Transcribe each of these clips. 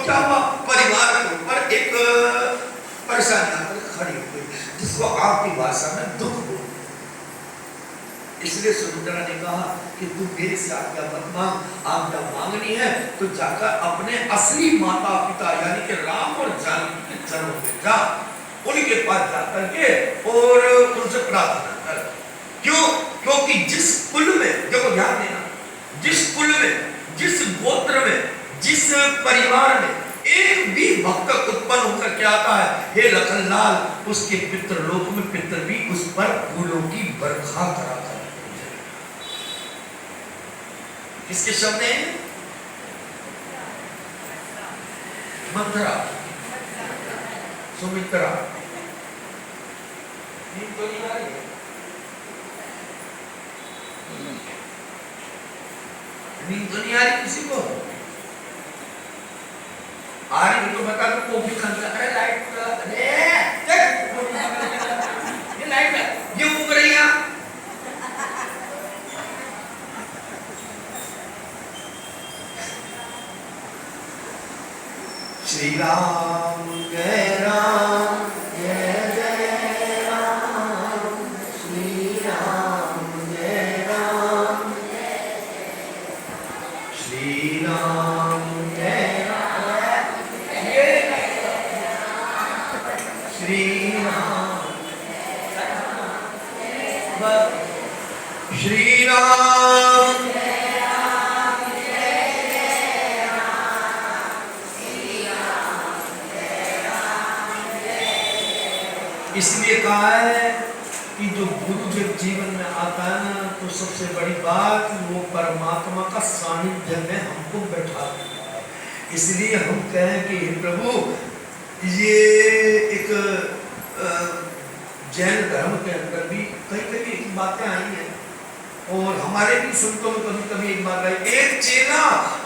क्या हुआ, परिवार के ऊपर एक परेशानी आकर खड़ी हो गई, जिसको आपकी भाषा में दुख हो। इसलिए सुमित्रा ने कहा कि तू मेरे से आज्ञा मत मांग, आज्ञा मांगनी है तो जाकर अपने असली माता पिता यानी कि राम और जानकी के चरणों में जा, उनके पास जाकर के और उनसे प्रार्थना कर। क्यों? क्योंकि जिस कुल में, देखो ध्यान देना, जिस कुल में, जिस गोत्र में, जिस परिवार में एक भी भक्त उत्पन्न होकर क्या आता है, हे लखनलाल, उसके पितृलोक में पितर भी उस पर फूलों की बरखा कराता है। किसके शब्द हैं? मंत्रा, सुमित्रा। नींद तो नहीं आ रही है? नींद तो नहीं आ रही किसी को? आ रही तो बता दो, कॉफी खाना। अरे लाइट, ये लाइट है, ये उग रही है। श्री राम जय राम जय जय राम, श्री राम जय राम श्री राम जय राम, श्री राम श्री राम इसलिए कहा है कि जो गुरु जब जीवन में आता है ना, तो सबसे बड़ी बात वो परमात्मा का सानिध्य में हमको बैठा देता है। इसलिए हम कहें कि हे प्रभु, ये एक जैन धर्म के अंदर भी कई बातें आई हैं और हमारे भी संतों में कभी एक बात आई। एक चेला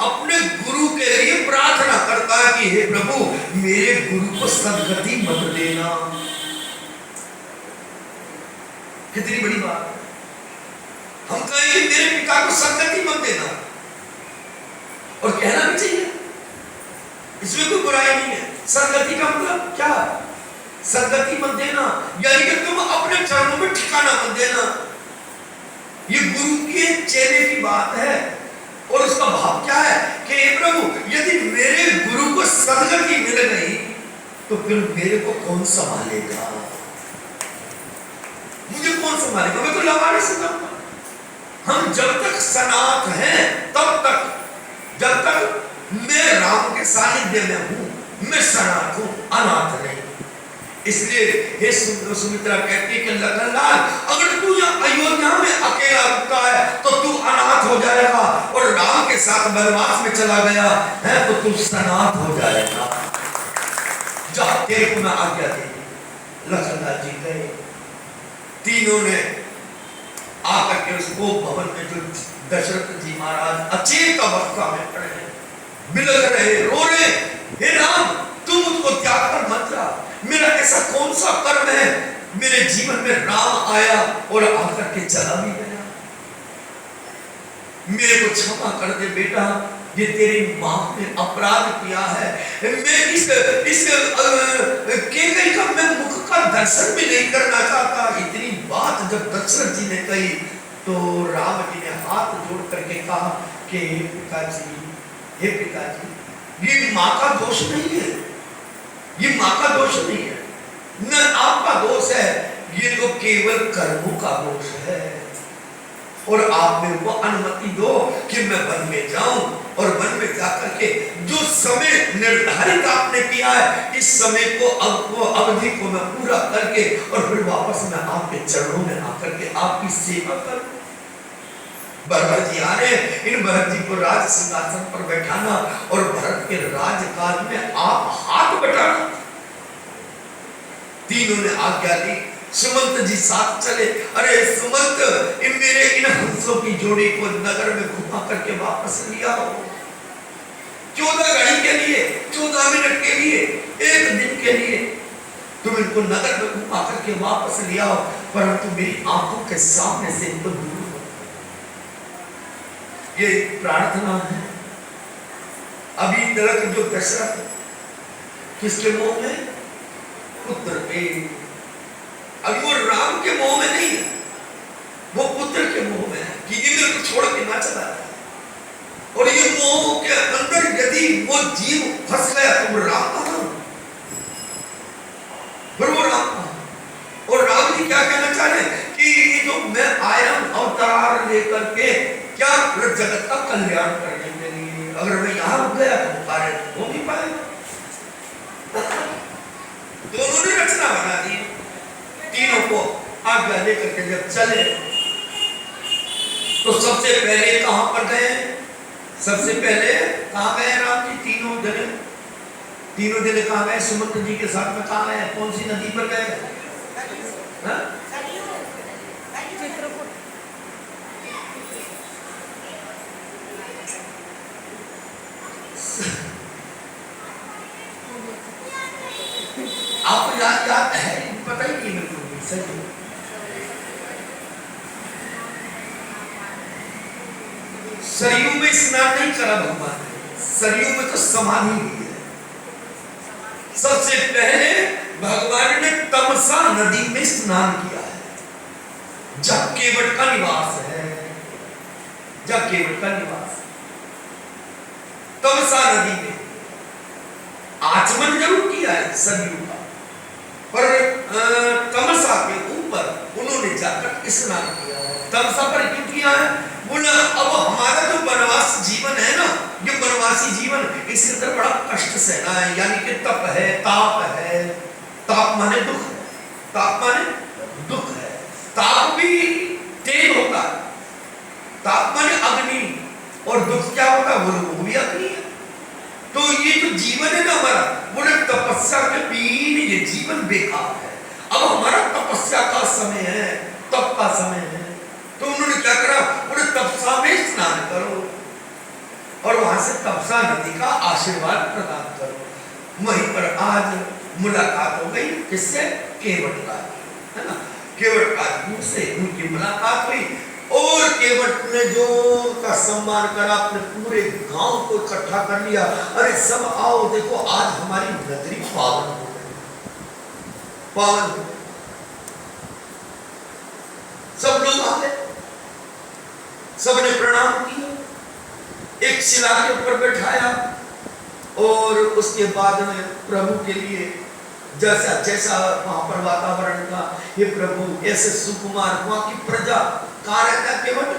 अपने गुरु के लिए प्रार्थना करता है कि हे प्रभु, मेरे गुरु को सद्गति मत देना। कितनी बड़ी बात है। हम कहेंगे मेरे पिता को सद्गति मत देना, और कहना भी चाहिए, इसमें कोई बुराई नहीं है। सद्गति का मतलब क्या? सद्गति मत देना यानी कि तुम अपने चरणों में ठिकाना मत देना। ये गुरु के चेले की बात है। और उसका भाव क्या है कि हे प्रभु, यदि मेरे गुरु को सद्गति मिल गई तो फिर मेरे को कौन संभालेगा? मुझे कौन संभालेगा? मैं तो लवारे से जाऊंगा। हम जब तक सनात हैं, तब तक, जब तक मैं राम के सानिध्य में हूं, मैं सनात हूं, अनाथ नहीं। इसलिए हे सुमित्रा कहती है कि लखनलाल, अगर तू यहाँ अयोध्या में अकेला रुकता है तो तू अनाथ हो जाएगा, और राम के साथ वनवास में चला गया है तो तू सनात हो जाएगा। जा, तेरे को मैं आज्ञा दे। लखनलाल जी गए। तीनों ने आकर के उसको भवन में, जो दशरथ जी महाराज अचेत अवस्था में पड़े हैं, बिलख रहे, रो रहे, हे राम, तुम मुझको त्याग कर मत जा। मेरा ऐसा कौन सा कर्म है, मेरे जीवन में राम आया और आकर के चला भी गया। मेरे को क्षमा कर दे बेटा, ये तेरी मां ने अपराध किया है। मैं इस केकई का मैं मुख का दर्शन भी नहीं करना चाहता। इतनी बात जब दशरथ जी ने कही तो राम जी ने हाथ जोड़ करके कहा कि हे पिताजी, ये माँ का दोष नहीं है, ये माँ का दोष नहीं है, न आपका दोष है, ये तो केवल कर्मों का दोष है। और आप मेरे को अनुमति दो कि मैं वन में जाऊं, और वन में जाकर के जो समय निर्धारित आपने किया है, इस समय को अवधि को मैं पूरा करके और फिर वापस मैं आपके चरणों में आकर के आपकी सेवा करूं। भरत जी आ रहे, इन भरत जी को राज सिंहासन पर बैठाना और भरत के राजकाल में आप हाथ बटाना। तीनों ने आज्ञा दी। सुमंत जी साथ चले। अरे सुमंत, मेरे इन हंसों की जोड़ी को नगर में घुमा करके वापस लिया हो। 14 घड़ी के लिए, 14 मिनट के लिए, 1 दिन के लिए तुम इनको नगर में घुमा करके वापस लिया हो, परंतु मेरी आंखों के सामने से इनको दूर हो। ये प्रार्थना है। अभी तक जो दशरथ किसके मोह में? पुत्र पे। अभी वो राम के मोह में नहीं है, वो पुत्र के मोह में है कि ये मेरे को छोड़ के ना चला जाए। और ये मोह के अंदर यदि वो जीव फंस गया तो वो राम कहां? फिर वो राम कहां? और राम जी क्या कहना चाह रहे हैं कि ये जो मैं आया अवतार लेकर के क्या जगत का कल्याण करने के लिए, अगर मैं यहां रुक गया तो कार्य हो नहीं पाएगा। तो उन्होंने रचना बना दी, तीनों को आज्ञा लेकर के जब चले तो सबसे पहले कहां पर गए? सबसे पहले कहां गए राम जी? तीनों जने कहां गए? सुमंत्र जी के साथ में कहां गए? कौन सी नदी पर गए? आपको याद है? पता ही नहीं मेरे को। सही सरयू में स्नान नहीं करा भगवान ने, सरयू में तो समाधि ली है। सबसे पहले भगवान ने तमसा नदी में स्नान किया है, जब केवट का निवास है, जब केवट का निवास तमसा नदी में आचमन जरूर किया है सरयू का, पर तमसा के ऊपर उन्होंने जाकर स्नान किया है। तमसा पर क्यों किया है? बोला अब हमारा जो वनवास जीवन है ना, ये वनवासी जीवन, इसके अंदर बड़ा कष्ट सहना है, यानी कि तप है, ताप है। ताप माने दुख है, ताप माने दुख है। ताप भी तेज होता है, ताप माने अग्नि, और दुख क्या होता है? वो भी अग्नि है। तो ये जो जीवन है ना हमारा, बोले तपस्या के बिना ये जीवन बेकार है। अब हमारा तपस्या का समय है, तप का समय है। तो उन्होंने क्या करा? बोले तपसा में स्नान करो और वहां से तपसा नदी का आशीर्वाद प्रदान करो। वहीं पर आज मुलाकात हो गई, किससे? केवट का, है ना? केवट का से उनकी मुलाकात हुई और केवट ने जो का सम्मान करा, अपने पूरे गांव को इकट्ठा कर लिया। अरे सब आओ, देखो आज हमारी नगरी पावन हो गई, पावन हो। सब लोग आ गए, सबने प्रणाम किया, एक शिला के ऊपर बैठाया और उसके बाद में प्रभु के लिए जैसा जैसा वहां पर वातावरण था, ये प्रभु ऐसे सुकुमार, वहां की प्रजा कहाँ रहता है? केवट।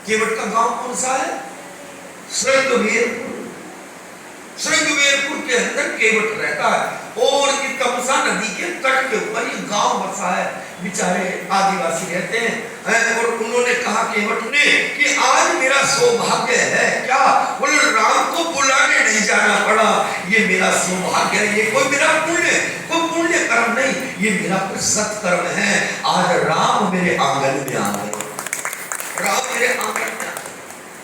केवट का गांव कौन सा है? श्रृंगवेरपुर। श्रृंगवेरपुर के अंदर केवट रहता है और ये तमसा नदी के तट के ऊपर ये गांव बसा है। बेचारे आदिवासी रहते हैं और उन्होंने कहा केवट ने कि आज मेरा सौभाग्य है। क्या? बोले राम को बुलाने नहीं जाना पड़ा, ये मेरा सौभाग्य है, ये कोई मेरा पुण्य कर्म नहीं, ये मेरा सत्कर्म है। आज राम मेरे आंगन में आ गए, राम मेरे आंगन में।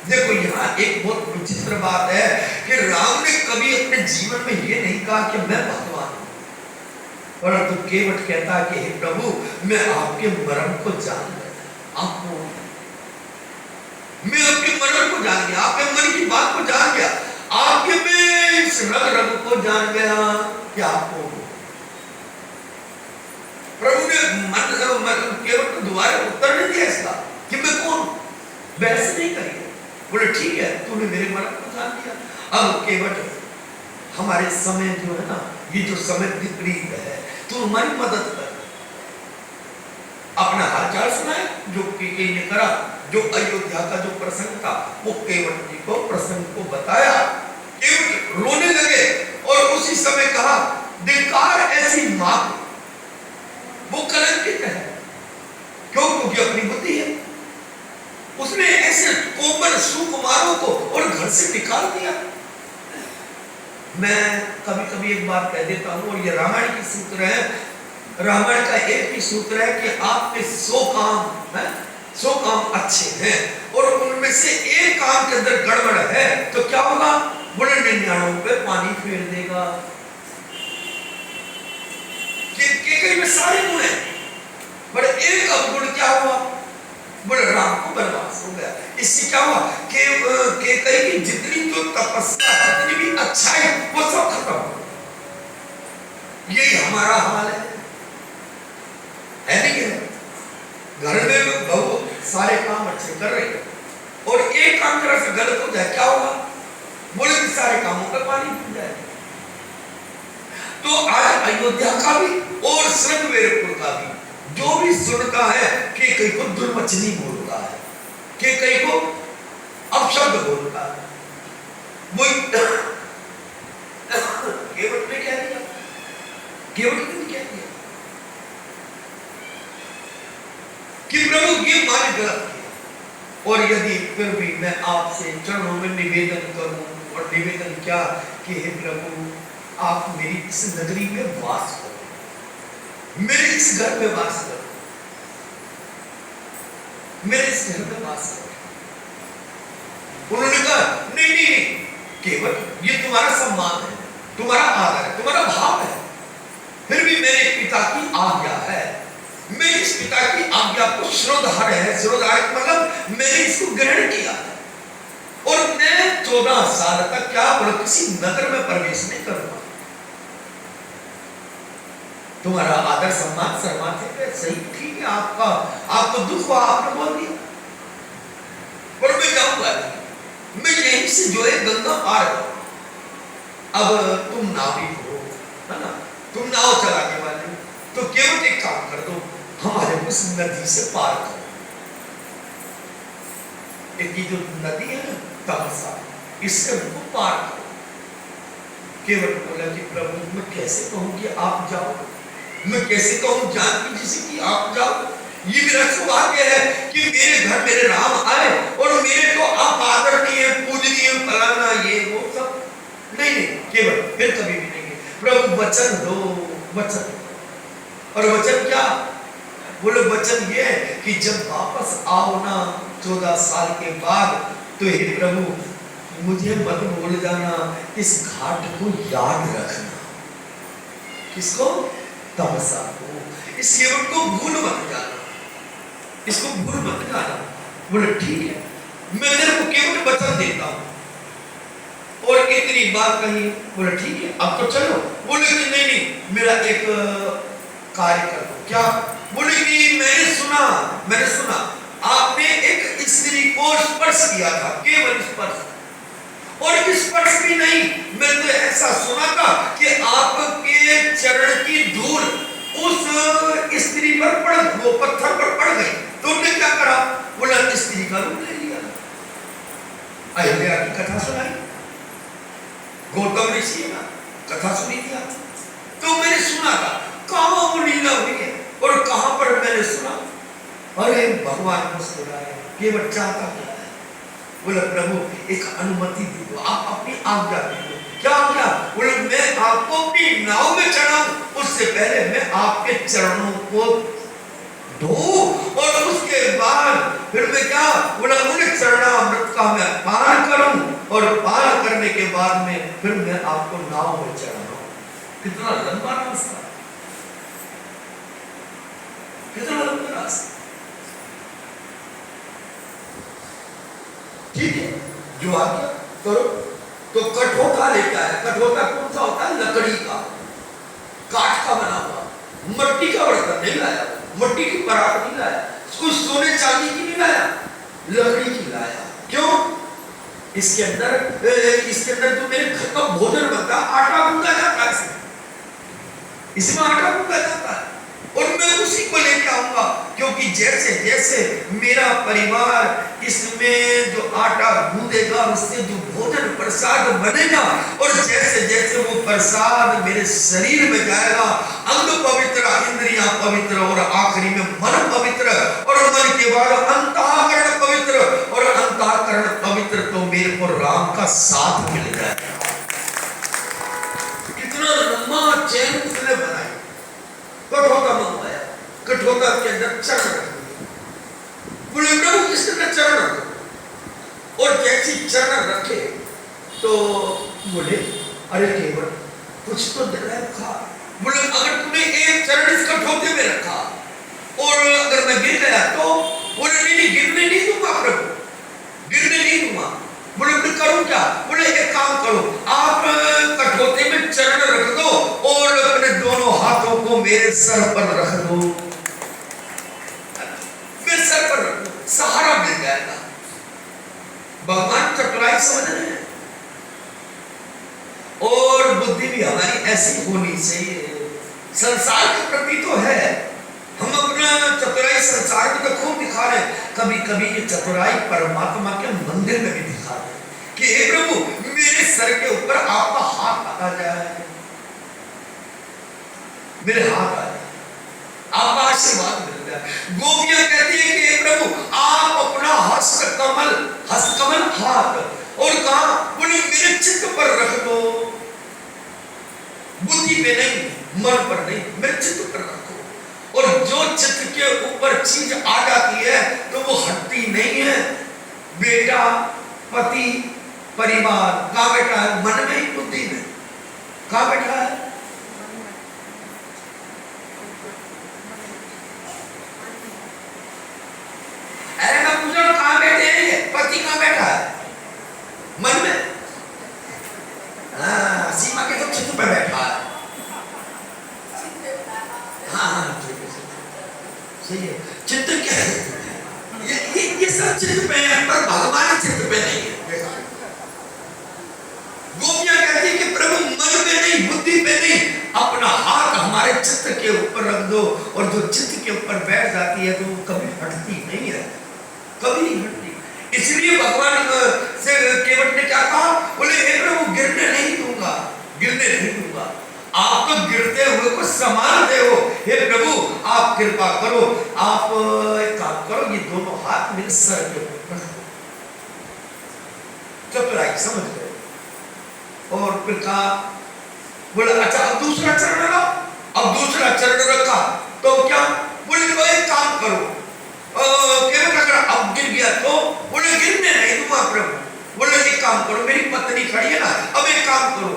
देखो यहाँ एक बहुत विचित्र बात है कि राम ने कभी अपने जीवन में ये नहीं कहा कि मैं भगवान हूं, परंतु केवट कहता है कि हे प्रभु, मैं आपके मर्म को जान गया, आपको मैं आपके मर्म को जान गया, आपके मन की बात को जान गया, आपके मैं इस रग रग को जान गया कि आपको। प्रभु ने केवट को दोबारा उत्तर नहीं दिया इसका कि मैं कौन, बहस नहीं करी। बोले ठीक है, तूने मेरे मर्म को जान दिया। अब केवट हमारे समय जो है ना, ये जो समय विपरीत है, तू हमारी मदद कर, अपना हालचाल सुनाए जो केकई ने करा। जो अयोध्या का जो प्रसंग था वो केवट जी को प्रसंग को बताया। केवट रोने लगे और उसी समय कहा, धिक्कार ऐसी मां, वो कलंकित है। क्यों? क्योंकि अपनी बुद्धि है, उसने ऐसे कोमल सुकुमारों को और घर से निकाल दिया। मैं कभी कभी एक बात कह देता हूं और ये रामायण की सूत्र है, रामायण का एक ही सूत्र है कि आपके 100 काम है, 100 काम अच्छे हैं और उनमें से एक काम के अंदर गड़बड़ है तो क्या होगा? बोले 99 पे पानी फेर देगा। केकई में सारे गुण हैं, पर एक अवगुण क्या हुआ? बोले राम को वनवास हो गया। इससे क्या हुआ कि कई की जितनी तो तपस्या, जितनी भी अच्छाई, वो सब खत्म हो। यही हमारा हाल है नहीं है? घर में बहू सारे काम अच्छे कर रही है और एक काम जरा से गलत हो जाए, क्या होगा? बोले कि सारे कामों का पानी पी जाए। तो आज अयोध्या का भी और श्रृंगवेरपुर का भी जो भी सुनता है कि कहीं को दुर्वचनी बोलता है, कि कहीं को अपशब्द बोलता है, वो केवट ने क्या किया? केवट ने क्या किया कि प्रभु ये माने गलत किया। और यदि फिर भी मैं आपसे चरणों में निवेदन करूं, और निवेदन क्या कि हे प्रभु आप मेरी इस नगरी में वास करो, मेरे इस घर में वास करो, मेरे इस घर में वास करो। उन्होंने कहा नहीं नहीं नहीं, केवल ये तुम्हारा सम्मान है, तुम्हारा आदर है, तुम्हारा भाव है, फिर भी मेरे पिता की आज्ञा है, मैं इस पिता की आज्ञा को श्रोधार है, श्रोधार मतलब मैंने इसको ग्रहण किया है और मैं 14 साल तक क्या बोला किसी नगर में प्रवेश नहीं करूंगा। तुम्हारा आदर सम्मान सम्मान है, सही ठीक है, आपका दुख हुआ, आपने बोल दिया, और मैं जाऊंगा, मैं यहीं से जो है गंगा पार करूं। अब तुम नाविक हो, है ना, तुम नाव चलाने वाले, तो केवल एक काम कर दो, हमारे उस नदी से पार करो। एक जो नदी है ना तमसा, इससे उनको पार करो। केवल बोला कि प्रभु मैं कैसे कहूं कि आप जाओ, मैं कैसे कहूं जानकी जी से कि आप जाओ, ये मेरा सौभाग्य है कि मेरे घर मेरे राम आए और मेरे को आप आदरणीय पूजनीय फलाना ये वो सब नहीं नहीं, केवल फिर कभी भी नहीं। प्रभु वचन दो, वचन, और वचन क्या बोले? वचन ये कि जब वापस आओ ना 14 साल के बाद, तो हे प्रभु मुझे मत भूल जाना, इस घाट को याद रखना। किसको? तमसा को, इस केवट को भूल मत जाना, इसको भूल मत जाना। बोले ठीक है, मैं तेरे को केवट वचन देता हूं। और इतनी बात कही, बोले ठीक है अब तो चलो। बोले कि नहीं नहीं, मेरा एक कार्य कर दो। क्या? बोले कि मैंने सुना आपने एक स्त्री को स्पर्श किया था, केवल स्पर्श, और स्पर्श भी नहीं, मैंने तो ऐसा सुना था कि आपके चरण की धूल उस स्त्री पर पड़, वो पत्थर पर पड़ गई, तो उन्होंने क्या करा? बोला स्त्री का रूप ले लिया। अयोध्या की कथा सुनाई, गौतम ऋषि ना कथा सुनी थी, तो मैंने सुना था कहां वो लीला हुई है और कहां पर मैंने सुना। अरे भगवान मुस्कुराए, ये बच्चा था क्या है? बोले प्रभु एक अनुमति दे दो, आप अपनी आज्ञा दे दो। क्या आज्ञा? बोले मैं आपको अपनी नाव में चढ़ाऊं, उससे पहले मैं आपके चरणों को धोऊं और उसके बाद फिर मैं क्या? बोला उन्हें चरणामृत का मैं पान करूं और पान करने के बाद में फिर मैं आपको नाव में चढ़ाऊं। कितना लंबा रास्ता, कितना लंबा रास्ता। ठीक है, जो आज्ञा करो। तो कठोटा लेके आया। कठोटा कौन सा होता है? लकड़ी का, काठ का बना हुआ, मट्टी का बर्तन नहीं लाया, मट्टी की परात नहीं लाया, कुछ सोने चांदी की नहीं लाया, लकड़ी की लाया। क्यों? इसके अंदर जो मेरे घर का भोजन बनता है, आटा गूंदा जाता है, इसमें आटा गूंदा जाता है और मैं उसी को लेके आऊंगा, क्योंकि जैसे जैसे मेरा परिवार इसमें जो आटा गूंदेगा, उससे जो भोजन प्रसाद बनेगा, और जैसे जैसे वो प्रसाद मेरे शरीर में जाएगा, अंग पवित्र, इंद्रियां पवित्र, और आखिरी में मन पवित्र, और मन के बाद अंतःकरण पवित्र, और अंतःकरण पवित्र, तो मेरे को राम का साथ मिल जाएगा। कितना लंबा चैन उसने बनाया। कठोता मंगवाया, कठोता के अंदर चरण रख दिया। बोले प्रभु किसके अंदर चरण रखो, और जैसी चरण रखे तो बोले अरे केवल कुछ तो रखा। बोले अगर तूने एक चरण इस कठोते में रखा और अगर मैं गिर गया तो बोले नहीं, गिरने नहीं दूंगा प्रभु, गिरने नहीं दूंगा। बोले फिर करूं क्या? बोले एक काम करो, आप कठोते में चरण रख दो और अपने दोनों हाथों को मेरे सर पर रख दो, मेरे सर पर रख दो, सहारा मिल जाएगा। भगवान चतुराई समझ रहे हैं। और बुद्धि भी हमारी ऐसी होनी चाहिए। संसार के प्रति तो है, हम अपना चतुराई संसार में तो खूब दिखा रहे हैं, कभी कभी ये चतुराई परमात्मा के मंदिर में भी दिखा रहे हैं कि हे प्रभु मेरे सर के ऊपर आपका हाथ आ जाए, मेरे हाथ आ जाए, आपका आशीर्वाद मिल जाए। गोपियां कहती है कि हे प्रभु आप अपना हस्तकमल हाथ और कहा, बोले मेरे चित्त पर रख दो, बुद्धि पे नहीं, मन पर नहीं, मेरे चित्त पर रखो। और जो चित्त के ऊपर चीज आ जाती है तो वो हटती नहीं है। बेटा, पति, परिवार कहाँ बैठा है? मन में ही, बुद्धि में कहाँ बैठा है? अरे मैं पूछ रहा हूं कहाँ बैठे हैं ये? पति कहाँ बैठा है? मन में। हाँ, सीमा के तो चित्त पे बैठा है। हाँ, सही है। चित्त क्या है? ये सब चित्त पे है, पर भगवान चित्त पे नहीं है। गोपियां कहती कि प्रभु मन पे नहीं, बुद्धि पे नहीं, अपना हाथ हमारे चित्त के ऊपर रख दो। और जो चित्त के ऊपर बैठ जाती है तो वो कभी हटती नहीं है, कभी नहीं हटती। इसलिए भगवान से केवट ने क्या कहा? बोले हे प्रभु गिरने नहीं दूंगा, गिरने नहीं दूंगा। आप तो गिरते हुए को संभालते हो, हे प्रभु आप कृपा करो, आप एक काम करो, ये दोनों हाथ मेरे सर के ऊपर रख दो। चतुराई समझ गए। और फिर कहा, बोले अच्छा अब दूसरा चरण रखो। अब दूसरा चरण रखा तो क्या? बोले तो एक काम करो, केवट अगर अब गिर गया तो? बोले गिरने नहीं दूंगा प्रभु। बोले एक काम करो, मेरी पत्नी खड़ी है ना, अब एक काम करो,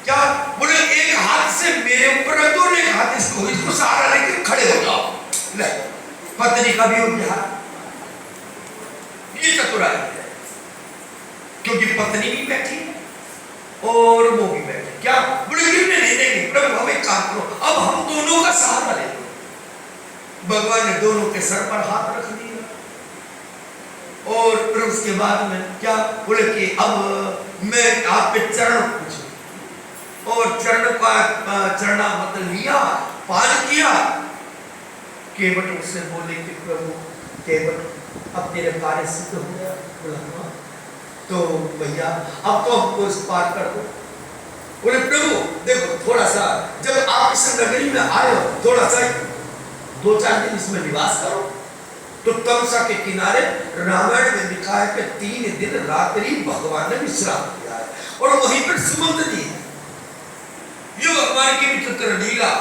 क्या? बोले एक हाथ से मेरे ऊपर रख दो, एक हाथ इसको सहारा लेकर खड़े हो जाओ। ले, पत्नी का भी हो गया। ये चतुराई है, क्योंकि पत्नी भी बैठी और वो भी बैठे। क्या? बोले गिरने नहीं देंगे प्रभु, हम एक काम करो, अब हम दोनों का सहारा ले लो। भगवान ने दोनों के सर पर हाथ रख दिया। और फिर उसके बाद में क्या? बोले कि अब मैं आप पे चरण पूछूं, और चरण का चरणा मतलब लिया, पान किया। केवट उससे बोले कि प्रभु केवट अब तेरे कार्य सिद्ध हो गया। बोला तो भैया अब तो हमको इस पार कर दो। बोले प्रभु देखो थोड़ा सा, जब आप इस नगरी में आए हो, थोड़ा सा 2-4 दिन इसमें निवास करो। तो तमसा के किनारे रामायण में लिखा है कि 3 दिन रात्रि भगवान ने विश्राम किया है, और वहीं पर सुमंत जी है। ये भगवान की विचित्र लीला।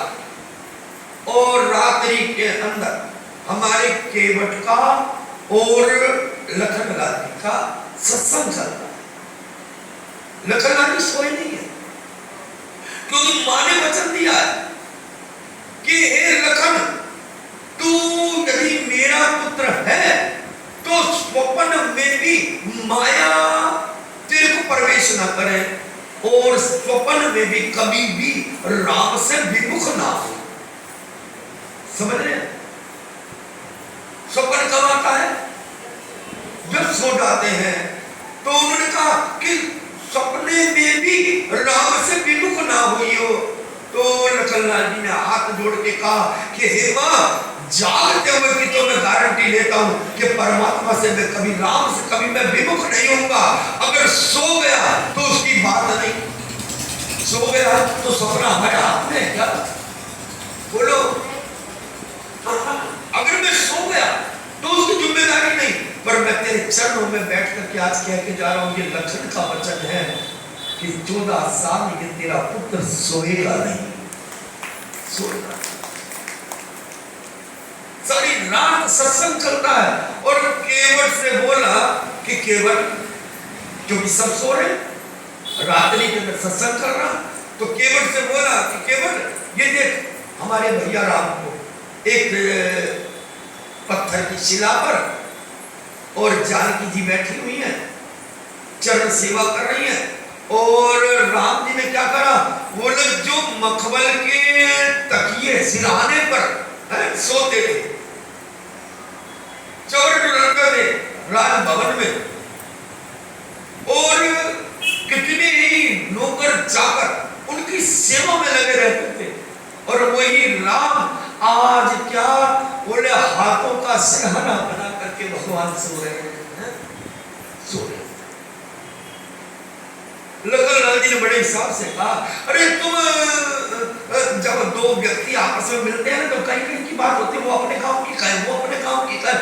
और रात्रि के अंदर हमारे केवट का और लखन लाल का सत्संग चलता है। लखन लाल सोए नहीं है, क्योंकि मां ने वचन दिया है कि हे लखन तू यदि मेरा पुत्र है तो स्वप्न में भी माया तेरे को प्रवेश न करे, और स्वप्न में भी कभी भी राम से विमुख ना हो। समझ रहे हैं? स्वप्न कब आता है? जब सो जाते हैं। तो उन्होंने कहा कि सपने में भी राम से विमुख ना हुई हो। तो लखनलाल जी ने हाथ जोड़ के कहा कि हे मां, जागते हुए की तो मैं गारंटी लेता हूं कि परमात्मा से मैं कभी, राम से कभी मैं विमुख नहीं होऊंगा। अगर सो गया तो उसकी बात नहीं, सो गया तो सपना हमारे हाथ में है क्या? बोलो। अगर मैं सो गया तो उसकी जिम्मेदारी नहीं, पर मैं तेरे चरणों में बैठ करके आज कह के जा रहा हूं, ये लक्षण का वचन है कि 14 साल ये तेरा पुत्र सोएगा नहीं, सोएगा। सारी रात सत्संग चलता है। और केवट से बोला कि केवट, क्योंकि सब सो रहे, रात्रि के अंदर सत्संग कर रहा, तो केवट से बोला कि केवट ये देख, हमारे भैया राम को एक पत्थर की शिला पर और जानकी जी बैठी हुई हैं, चरण सेवा कर रही हैं। और राम जी ने क्या करा, वो लोग जो मखमल के तकिए सिरहाने पर सोते थे, चौरट रखते थे राजभवन में, और कितने ही नौकर चाकर उनकी सेवा में लगे रहते थे। और वही राम आज क्या बोले, हाथों का सिरहाना बना करके भगवान सो रहे हैं, सो रहे। लखनलाल जी ने बड़े हिसाब से कहा, अरे तुम जब दो व्यक्ति आपस में मिलते हैं ना तो कहीं कहीं की बात होती है, वो अपने काम की कहे, वो अपने काम की कहे।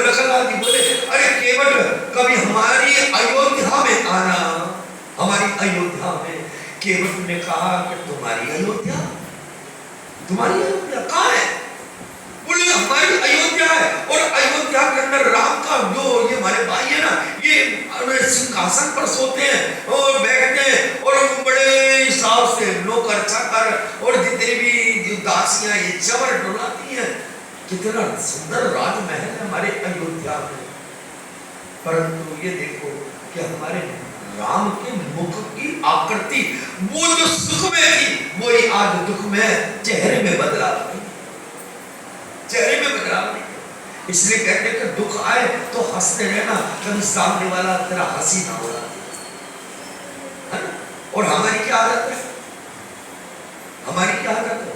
लखनलाल जी बोले, अरे केवट कभी हमारी अयोध्या में आना, हमारी अयोध्या में। केवट ने कहा कि तुम्हारी अयोध्या, तुम्हारी अयोध्या कहाँ है? बोले हमारी अयोध्या है, और अयोध्या के अंदर राम का जो ये हमारे भाई है ना, ये सिंहासन पर सोते हैं और बैठते हैं, और बड़े हिसाब से नौकर चाकर और जितने भी दासियां ये चवर डुलाती हैं। कितना सुंदर राजमहल है हमारे अयोध्या में। परंतु ये देखो कि हमारे राम के मुख की आकृति, वो जो सुख में थी वही आज दुख में, चेहरे में बदलाव नहीं, चेहरे में बदलाव नहीं। इसलिए कहते हैं कि दुख आए तो हंसते रहना, कभी सामने वाला तेरा हंसी ना हो रहा। और हमारी क्या आदत है, हमारी क्या आदत है,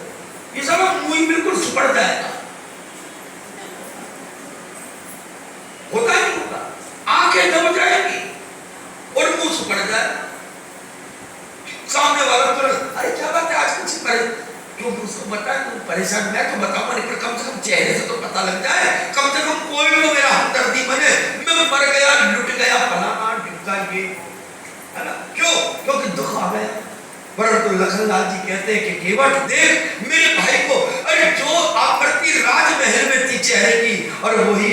ये सब मुंह बिल्कुल सुपड़ जाएगा, होता ही नहीं होता, आंखें दब जाएगी और मुंह सुपड़ जाए। सामने वाला तुरंत, अरे क्या बात है आज कुछ क्योंकि उसको बताए तुम परेशान, मैं तो बताऊंगा नहीं, पर कम से कम चेहरे से तो पता लग जाए, कम से कम कोई तो मेरा हमदर्दी बने, मैं मर गया, लुट गया, फलाना ढिमका, ये है ना। क्यों? क्योंकि दुख आ गया। परंतु लखनलाल जी कहते हैं कि केवट देख मेरे भाई को, अरे जो आकृति राजमहल में थी चेहरे की, और वही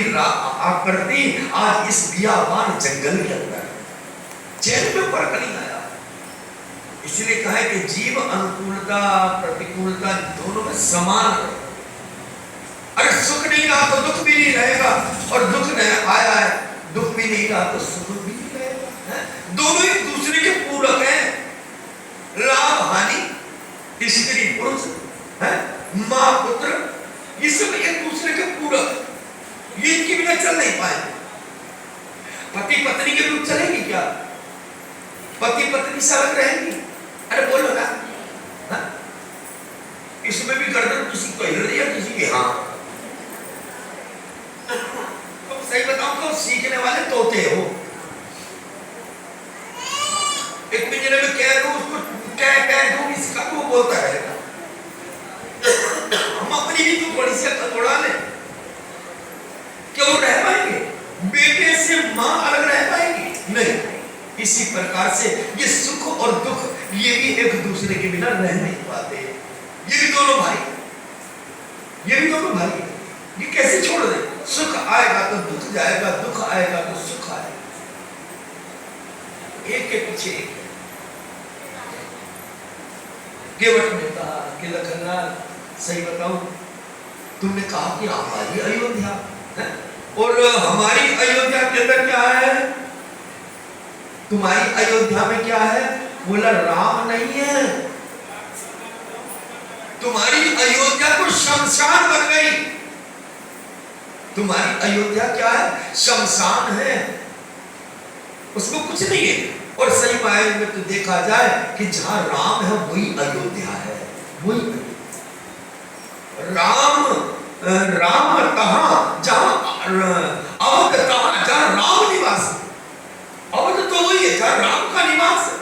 आकृति आज इस बियाबान जंगल के अंदर चेहरे में फर्क नहीं आया। इसलिए कहा है कि जीव अनुकूलता प्रतिकूलता दोनों में समान है। अरे सुख नहीं रहा तो दुख भी नहीं रहेगा, और दुख नहीं आया है, दुख भी नहीं रहा तो सुख भी नहीं रहेगा। दोनों एक दूसरे के पूरक हैं। लाभ हानि, स्त्री पुरुष है, माँ पुत्र, ये सब एक दूसरे के पूरक, ये इनके बिना चल नहीं पाए। पति पत्नी के बिना चलेगी क्या? पति पत्नी से अलग रहेंगी? अरे बोलो ना, हाँ? इसमें भी गर्दन किसी को हिल रही है, किसी की हाँ। तो सही बताऊं तो सीखने वाले तोते हो। एक पिंजरे में कह दो उसको, कह दो इसका तो बोलता रहेगा। हम अपनी भी तो थोड़ी सी अकल उड़ा ले, क्या वो रह पाएंगे? बेटे से माँ अलग रह पाएगी? नहीं। इसी प्रकार से ये सुख और दुख, ये भी एक दूसरे के बिना रह नहीं पाते। ये भी दोनों भाई, ये भी दोनों भाई, ये कैसे छोड़ दे? सुख आएगा तो दुख जाएगा, दुख आएगा तो सुख आएगा, एक के पीछे एक। केवट ने कहा कि लखनलाल सही बताऊं, तुमने कहा कि हमारी अयोध्या है, और हमारी अयोध्या के अंदर क्या है? तुम्हारी अयोध्या में क्या है? बोला राम नहीं है, तुम्हारी अयोध्या तो शमशान बन गई। तुम्हारी अयोध्या क्या है? शमशान है, उसमें कुछ नहीं है। और सही मायने में तो देखा जाए कि जहां राम है वही अयोध्या है, वही राम कहां, जहां अवध कहां, जहां राम निवास, अवध तो वही है जहां राम का निवास है।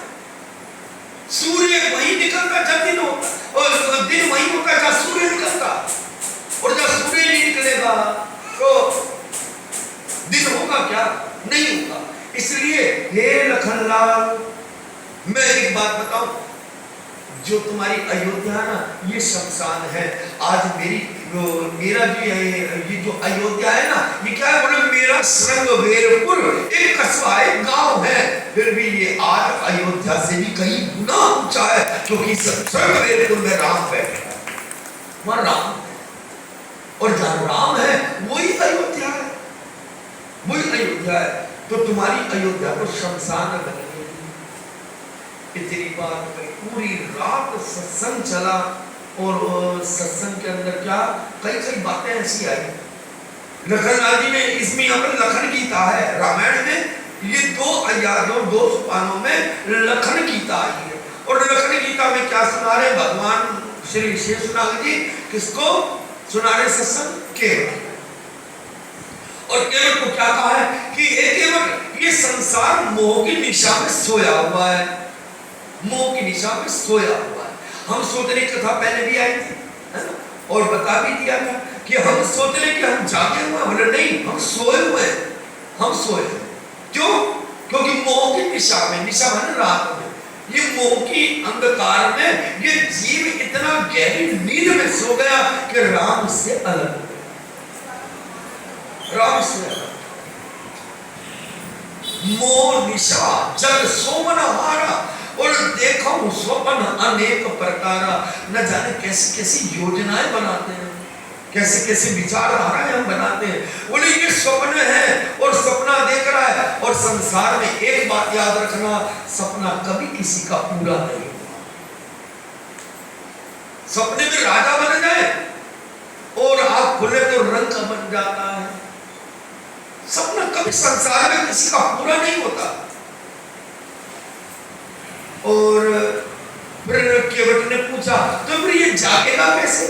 सूर्य वही निकलता जब दिन होता, और दिन वही होता जहां सूर्य निकलता, और जब सूर्य नहीं निकलेगा तो दिन होगा क्या? नहीं होगा। इसलिए हे लखनलाल, मैं एक बात बताऊं, जो तुम्हारी अयोध्या ना ये शमशान है। आज मेरा ये जो अयोध्या है ना, ये क्या है? बोले मेरा श्रृंगवेरपुर एक कस्बा है, गांव है, फिर भी ये आज अयोध्या से भी कहीं गुना ऊंचा है, क्योंकि श्रृंगवेरपुर में राम बैठा है, वहां राम है, और जहां राम है वही अयोध्या है। वही अयोध्या है। तो तुम्हारी अयोध्या को शमशान बनेगी। इतनी बात में पूरी रात सत्संग चला, और सत्संग के अंदर क्या कई कई बातें ऐसी आई। लखनलाल जी ने इसमें यहाँ पर लखन गीता है, रामायण में ये दो अध्यायों 2 सोपानों में लखन गीता आई है। और लखन गीता में क्या सुना रहे भगवान श्री शेषनाग जी? किसको सुना रहे? सत्संग केवट। और केवट को क्या कहा है कि केवट ये संसार मोह की निशा में सोया हुआ है, मोह की निशा में सोया हुआ है। हम सोचने की कथा पहले भी आई थी, है ना? और बता भी दिया था कि हम सोच रहे कि हम जागे हुए हैं, बोले नहीं हम सोए हुए हैं, हम सोए हैं। क्यों? क्योंकि मोह की निशा में, निशा माने रात में, ये मोह की अंधकार में ये जीव इतना गहरी नींद में सो गया कि राम से अलग हो गया, राम से अलग। मोह निशा जग सोमन हारा, और देखो स्वप्न अनेक प्रकार। न जाने कैसी कैसी योजनाएं बनाते हैं, कैसे कैसे विचारधाराएं हम बनाते हैं। बोले ये स्वप्न है और सपना देख रहा है। और संसार में एक बात याद रखना, सपना कभी किसी का पूरा नहीं। सपने में राजा बन जाए और आप खुले तो रंग बन जाता है। सपना कभी संसार में किसी का पूरा नहीं होता। और फिर केवट ने पूछा तो फिर ये जागेगा कैसे,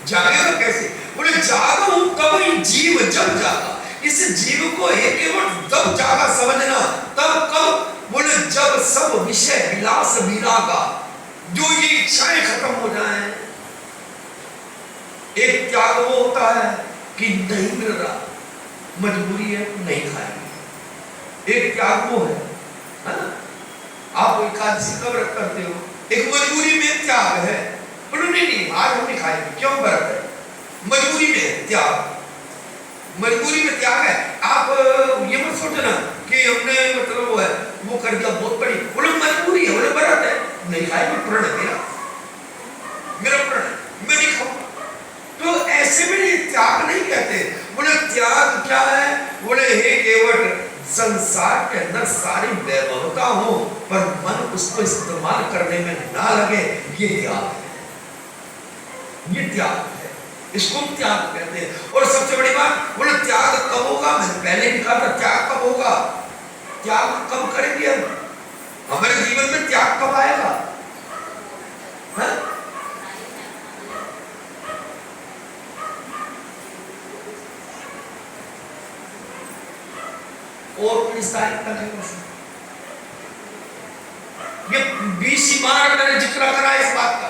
जागेगा कैसे? बोले जागा हूं कब जीव जब जागा। इस जीव को एक केवट तब जागा समझना, तब कब? बोले जब सब विषय विलास विरागा, जो ये इच्छाएं खत्म हो जाएं। एक त्याग वो होता है कि नहीं मिल रहा, मजबूरी है नहीं खाएंगे, एक त्याग वो है ना? आप एकादशी का व्रत करते हो, एक मजबूरी में त्याग है, बोलो नहीं आज हम नहीं खाएंगे, क्यों? व्रत है, मजबूरी में त्याग, मजबूरी में त्याग है। आप ये मत सोचना कि हमने मतलब वो है वो कर दिया बहुत बड़ी, बोलो मजबूरी है, बोले व्रत है नहीं खाएंगे, प्रण है मेरा प्रण है, मैं नहीं खाऊंगा। तो ऐसे में ये त्याग नहीं कहते। बोले त्याग क्या है? बोले हे केवट संसार के अंदर सारी वैभवता हो पर मन उसको इस्तेमाल करने में ना लगे, ये त्याग है, ये त्याग है, इसको त्याग कहते हैं। और सबसे बड़ी बात, बोले त्याग कब होगा? मैंने पहले भी कहा था त्याग कब होगा, त्याग कब करेंगे हम, हमारे जीवन में त्याग कब आएगा? है? और 19 तारीख तक है वैसे। ये 20 बार मैंने जिक्र करा इस बात का,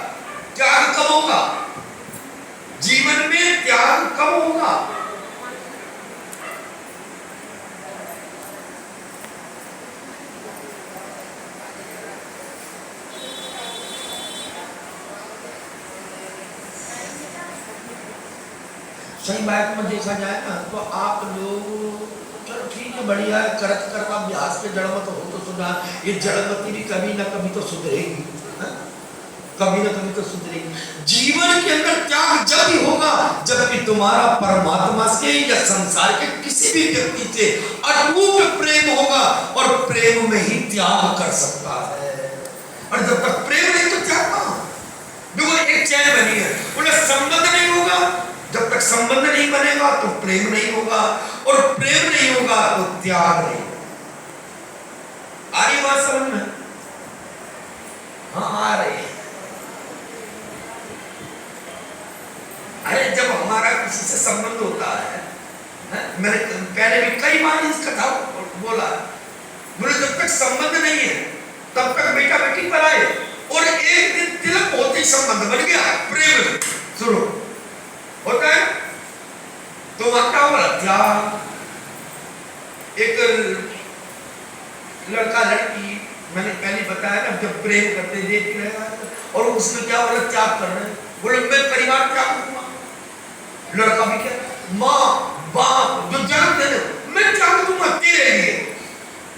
त्याग कब होगा जीवन में, त्याग कब होगा? सही बात में देखा जाए ना तो आप लोग चलो ठीक है, बढ़िया है, करत करता अभ्यास पे जड़मत हो तो सुधार। ये जड़मती भी कभी ना कभी तो सुधरेगी, कभी ना कभी तो सुधरेगी। जीवन के अंदर त्याग जब ही होगा जबकि तुम्हारा परमात्मा से या संसार के किसी भी व्यक्ति से अटूट प्रेम होगा, और प्रेम में ही त्याग कर सकता है। और जब तक प्रेम नहीं तो त्याग कहां? देखो एक चैन बनी है, बोले संबंध नहीं होगा, जब तक संबंध नहीं बनेगा तो प्रेम नहीं होगा, और प्रेम नहीं होगा तो त्याग नहीं होगा। आ रही बात समझ में? हाँ आ रही है। अरे जब हमारा किसी से संबंध होता है, मैंने पहले भी कई बार इस कथा बोला, बोले जब तक संबंध नहीं है तब तक बेटा बेटी पर आए, और एक दिन तिलक होते ही संबंध बन गया, प्रेम शुरू होता है तो वहां क्या होगा? त्याग। एक लड़का लड़की, मैंने पहले बताया ना, जब प्रेम करते देख रहे और उसमें क्या बोला त्याग कर रहे हैं, बोले मैं परिवार त्याग करूंगा। लड़का भी क्या, माँ बाप जो जन्म दे रहे मैं त्याग दूंगा तेरे लिए।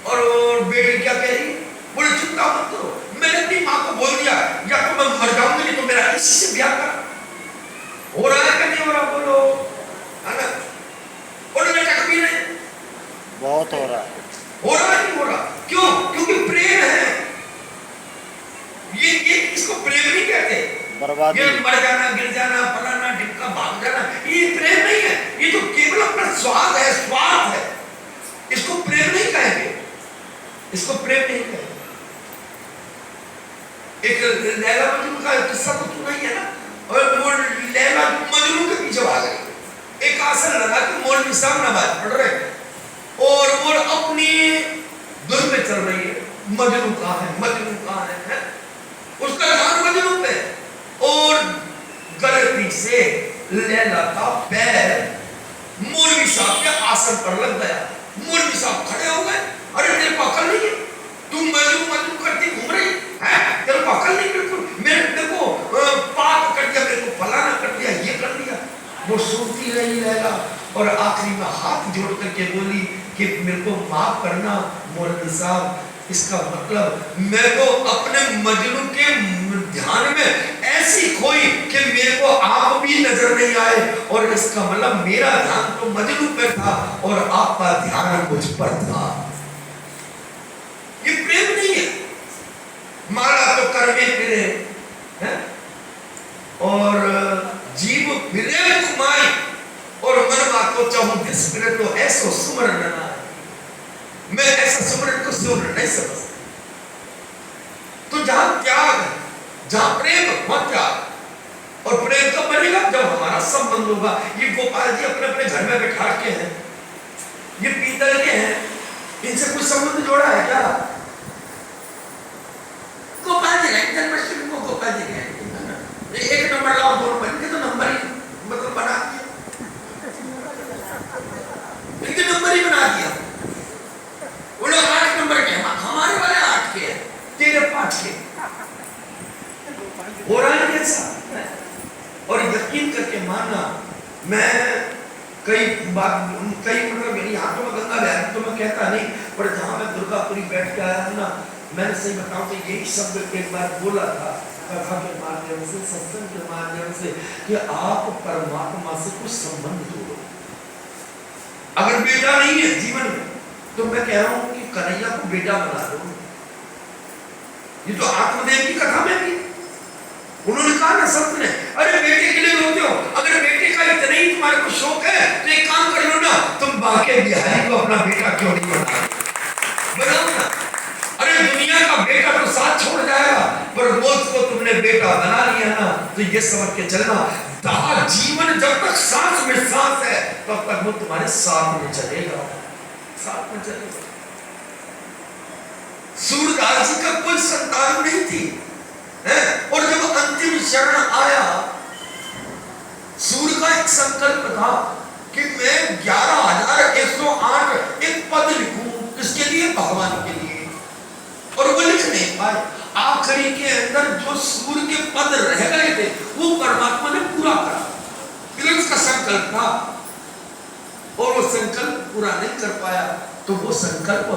और बेटी क्या कह रही है, बोले चिंता मत करो, मैंने अपनी माँ को बोल दिया या तो मैं मर जाऊंगी नहीं तो मेरा किसी से ब्याह कर। हो रहा है कि नहीं हो रहा? बोलो, है ना? और लटक भी नहीं, इसको प्रेम नहीं कहते। बर्बादी। ये मर जाना, गिर जाना, फलाना ढिमका, भाग जाना, ये प्रेम नहीं है। ये तो केवल अपना स्वाद है, स्वार्थ है। इसको प्रेम नहीं कहेंगे, इसको प्रेम नहीं कहेंगे। एक लैला मजनू का किस्सा तो सुना ही है ना। और वो लैला मजनू के पीछे भाग रही, एक आसन लगा के मौलवी साहब नमाज पढ़ रहे हैं और वो अपनी धुन में चल रही है। मजनू कहाँ है, मजनू कहाँ है? उसका ध्यान मजनू पे और गलती से लैला का पैर मौलवी साहब के आसन पर लग गया। मौलवी साहब खड़े हो गए, अरे तेरे को अकल नहीं है, तू मजनू मजनू करती घूम रही है, तेरे को अकल नहीं? बिल्कुल मेरे को पाप कर दिया, मेरे को फलाना कर दिया, ये कर दिया। वो सुनती रही लैला और आखिरी में हाथ जोड़ करके बोली कि मेरे को माफ करना मौलवी साहब, इसका मतलब मैं तो अपने मजनू के ध्यान में ऐसी खोई कि मेरे को आप भी नजर नहीं आए, और इसका मतलब मेरा ध्यान तो मजनू पर था और आपका ध्यान मुझ पर था। ये प्रेम नहीं है। माला तो कर्मे फिरे है और जीव फिरे घुमाई और मनवा को चाहूं दिस फिरे तो ऐसो सुमरन ना। मैं ऐसा सुमरन को सुमरन नहीं समझता। तो जहां त्याग है, जहां प्रेम वहां त्याग। और प्रेम कब बनेगा? जब हमारा संबंध होगा। ये गोपाल जी अपने अपने घर में बैठा के हैं, ये पीतल के हैं, इनसे कुछ संबंध जोड़ा है क्या? गोपाल जी नहीं, जन्माष्टमी को गोपाल जी गए, एक नंबर लाओ, दो नंबर, इनके तो नंबर ही मतलब बना दिया, इनके नंबर ही बना दिया। वो लोग 8 नंबर के, हमारे वाले 8 के हैं, तेरे 5 के। हो रहा है कैसा? और यकीन करके मानना, मैं कई मतलब मेरी हाथों में गंगा बह रही तो मैं कहता नहीं, पर जहां मैं दुर्गापुरी बैठ के आया हूं ना, मैंने सही बताऊं तो यही शब्द एक बार बोला था कथा के माध्यम से, सत्संग के माध्यम से, कि आप परमात्मा से कुछ संबंध जोड़ो। अगर बेटा नहीं है जीवन में तो मैं कह रहा हूं कि कन्हैया को बेटा बना दो। ये तो आत्मदेव की कथा में भी उन्होंने कहा ना संत ने, अरे बेटे के लिए रोते हो, अगर बेटे का इतना ही तुम्हारे को शौक है तो एक काम कर लो ना, तुम बाके बिहारी को अपना बेटा क्यों नहीं बनाओ ना। अरे दुनिया का बेटा तो साथ छोड़ जाएगा, पर रोज को तुमने बेटा बना लिया ना, तो ये समझ के चलना, दाह जीवन जब तक सांस में सांस है तब तक वो तुम्हारे साथ में चलेगा, साथ में चलेगा। सूरदास जी का कोई संतान नहीं थी है? और जब अंतिम क्षण आया, सूर्य का एक संकल्प था कि मैं 11,108 एक पद लिखूं, इसके लिए भगवान के लिए, और वो लिख नहीं पाए। आखिरी के अंदर जो सूर्य के पद रह गए थे वो परमात्मा ने पूरा करा, लेकिन उसका संकल्प था और वो संकल्प पूरा नहीं कर पाया। तो वो संकल्प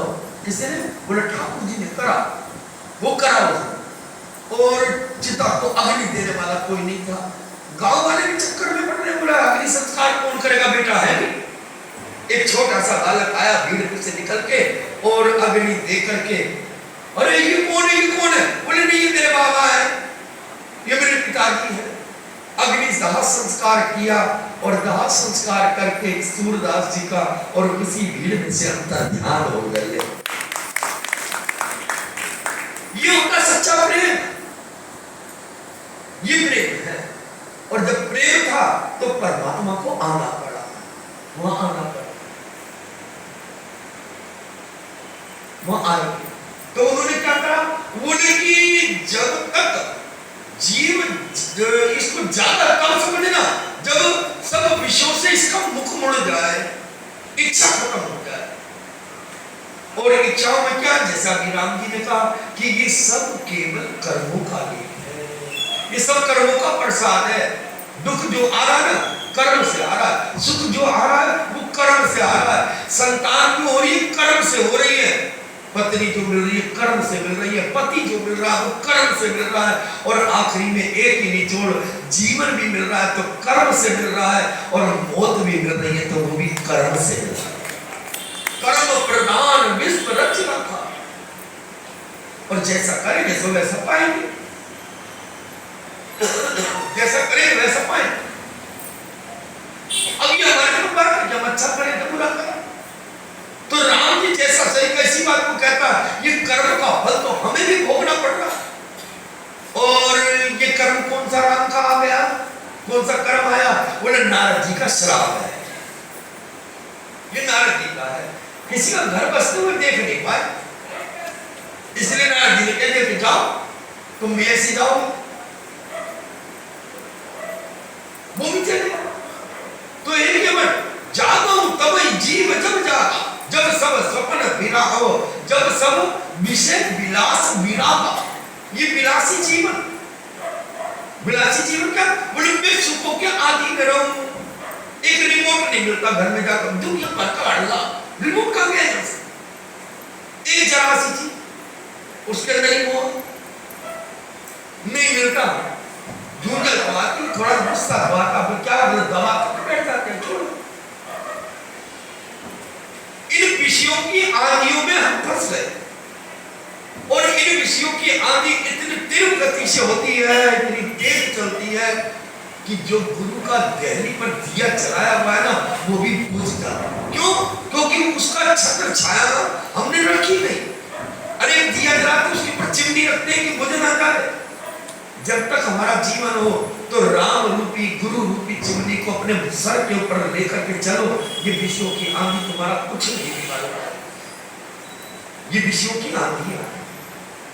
किसी ने, बोले ठाकुर जी ने करा, वो करा उसने, और चिता को अग्नि देने वाला कोई नहीं था। गांव वाले भी चक्कर में पड़ रहे, बोला अग्नि संस्कार कौन करेगा, बेटा है भी। एक छोटा सा बालक आया भीड़ से निकल के और अग्नि दे करके, अरे ये कौन है, ये कौन है? बोले नहीं ये मेरे बाबा है, ये मेरे पिताजी है। अग्नि दाह संस्कार किया और दाह संस्कार करके सूरदास जी का और उसी भीड़ में से अंतर ध्यान हो गए। ये उनका सच्चा प्रेम, ये प्रेम है। और जब प्रेम था तो परमात्मा को आना पड़ा, वहां आना पड़ा, वहां आए। तो उन्होंने क्या करा, बोले कि जब तक जीव इसको ज्यादा कम समझना, जब सब विषयों से इसका मुख मुड़ जाए, इच्छा खत्म हो जाए। और इच्छाओं में क्या, जैसा कि राम जी ने कहा कि ये सब केवल कर्मों का लेख है, ये सब कर्मों का प्रसाद है। दुख जो आ रहा है ना, कर्म से आ रहा है, सुख जो आ रहा है वो कर्म से आ रहा है, संतान जो हो रही है कर्म से हो रही है, पत्नी जो मिल रही है कर्म से मिल रही है, पति जो मिल रहा है वो कर्म से मिल रहा है, और आखिरी में एक ही निचोड़, जीवन भी मिल रहा है तो कर्म से मिल रहा है, और मौत भी मिल रही है तो वो भी कर्म से मिल रहा है। कर्म प्रधान विश्व रचना था, और जैसा करेंगे तो वैसा पाएंगे। जैसा करें वैसा पाए। अब ये हमारे ऊपर बात है, जब अच्छा करें तो बुरा करें। तो राम जी जैसा सही कैसी बात को कहता है, ये कर्म का फल तो हमें भी भोगना पड़ रहा। और ये कर्म कौन सा राम का आ गया, कौन सा कर्म आया? बोले नारद जी का श्राप है। ये नारद जी का है, किसी का घर बसते हुए देख नहीं पाए, इसलिए नारद जी ने कह दिया कि जाओ तुम भी ऐसे जाओ। वो भी चले। तो एक जागो तब जीव जब जागा, जब सब स्वप्न विराहो, जब सब विषय विलास विरागा। ये विलासी जीवन, विलासी जीवन क्या? बोले मैं सुखों के आदि में रहूं। एक रिमोट नहीं मिलता घर में जाकर, दुनिया भर का अल्लाह रिमोट कहां गया? एक जरा सी चीज उसके अंदर ही वो नहीं मिलता। जूझल आती थोड़ा गुस्सा आता, फिर क्या दबा के बैठ जाते हैं। छोड़ो, इन विषयों की आंधियों में हम फंस गए। और इन विषयों की आंधी इतनी तीव्र गति से होती है, इतनी तेज चलती है कि जो गुरु का देहली पर दिया जलाया हुआ है ना, वो भी बुझ जाता है। क्यों? क्योंकि उसका छत्र छाया हमने रखी नहीं। अरे दिया जलाते उसके ऊपर चिमनी रखते हैं कि बुझ ना जाए। जब तक हमारा जीवन हो तो राम रूपी गुरु रूपी चिमनी को अपने सर के ऊपर लेकर के चलो। ये विषयों की आंधी तुम्हारा कुछ नहीं बिगाड़ेगा। ये विषयों की आंधी है,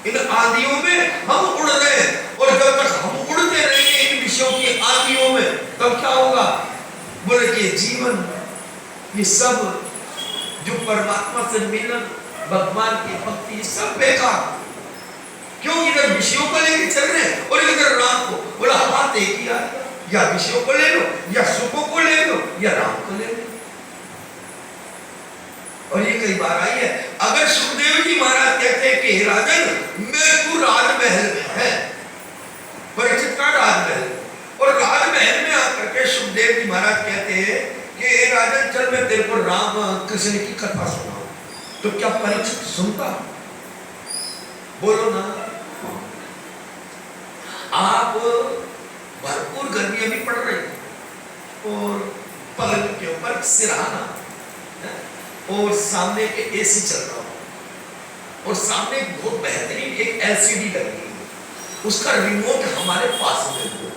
इन आंधियों में हम उड़ रहे हैं। और जब तक हम उड़ते रहेंगे इन विषयों की आंधियों में, तब क्या होगा? बोले कि जीवन ये सब जो परमात्मा से मिलन, भगवान की भक्ति, सब बेकार। क्यों? इधर विषयों को लेके चल रहे हैं और इधर राम को। बोला हाथ एक ही है, या विषयों को ले लो, या सुखों को ले लो, या राम को ले लो। और ये कई बार आई है। अगर सुखदेव जी महाराज कहते हैं कि राजन मैं तू राजमहल में है, परीक्षित का राजमहल, और राजमहल में आकर के सुखदेव जी महाराज कहते हैं कि राजन चल मैं तेरे को राम कृष्ण की कथा सुनाऊं, तो क्या परीक्षित सुनता? बोलो ना। आप भरपूर गर्मी अभी पड़ रही और पलंग के ऊपर सिरहाना और सामने के एसी चल रहा हो और सामने बहुत बेहतरीन एक एलसीडी लगी है, उसका रिमोट हमारे पास में हो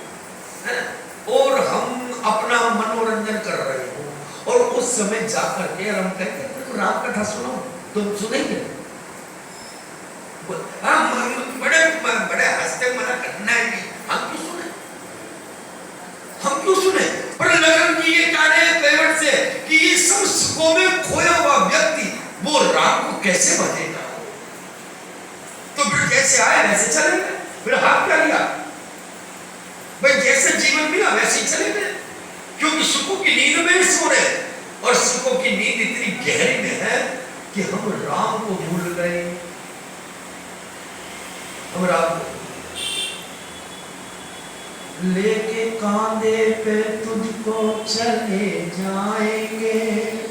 और हम अपना मनोरंजन कर रहे हो। और उस समय जाकर के हम कहते हैं तो राम कथा सुनो, तुम सुनेंगे? बड़े बड़े हंसते मना करना है कि हम क्यों सुने, हम क्यों सुने? पर लगन की ये कह रहे हैं कई से कि ये सब सुखों में खोया हुआ व्यक्ति वो राम को कैसे भजेगा? तो फिर जैसे आए वैसे चले गए, फिर हाथ क्या लिया भाई? जैसे जीवन मिला वैसे ही चले गए, क्योंकि सुखों की नींद में सो रहे और सुखों की नींद इतनी गहरी में है कि हम राम को भूल गए। हम राम को लेके कांधे पे तुझको चले जाएंगे,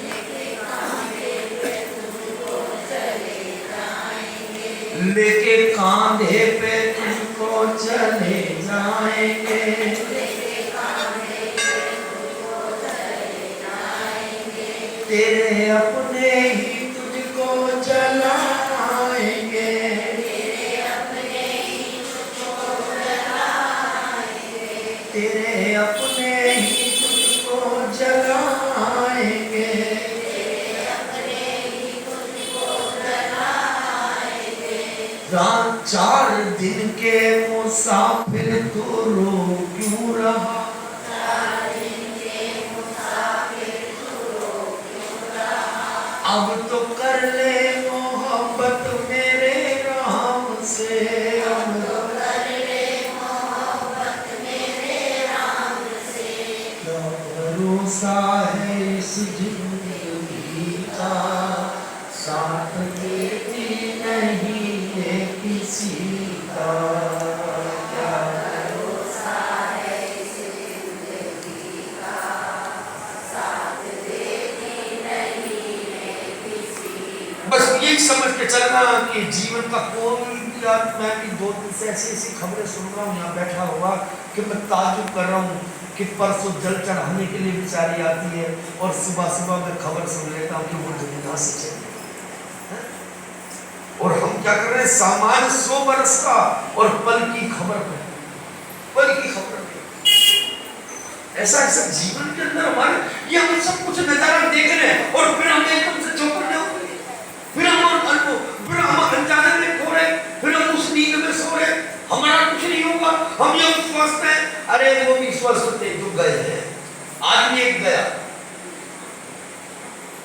लेके कांधे पे तुझको चले जाएंगे, लेके कांधे पे तुझको चले जाएंगे, लेके कांधे पे तुझको चले जाएंगे, तेरे अपने ही तुझको जलाएंगे, तेरे अपने ही तुझको जलाएंगे, तेरे अपने ही तुझको जलाएंगे। 4 दिन के मुसाफिर तू रो क्यों रहा? 4 दिन के मुसाफिर तू रो क्यों रहा? अब तो कर ले मोहब्बत मेरे राम से, अब तो भरोसा है इस जिंदगी का, साथ देती नहीं है किसी का। क्या भरोसा है इस जिंदगी का, साथ देती नहीं है किसी का। बस यही समझ के चलना कि जीवन का कोई कि यार मैं भी 2 दिन से ऐसी ऐसी खबरें सुन रहा हूँ यहाँ बैठा हुआ कि मैं ताजुब कर रहा हूँ कि परसों जल चढ़ाने के लिए बेचारी आती है और सुबह सुबह मैं खबर सुन लेता हूँ कि वो दुनिया से चली है। और हम क्या कर रहे हैं, सामान्य 100 बरस का और पल की खबर पे, पल की खबर पे, ऐसा ऐसा जीवन के अंदर हमारे ये हम सब कुछ नजारा देख रहे हैं और फिर हम एकदम से चौकन्ने हो गए, फिर हम अनजाने में खो रहे, फिर हम उस नींद में सो रहे, हमारा कुछ नहीं होगा, हम ये स्वस्थ हैं। अरे वो भी स्वस्थ थे जो गए हैं, आदमी एक गया।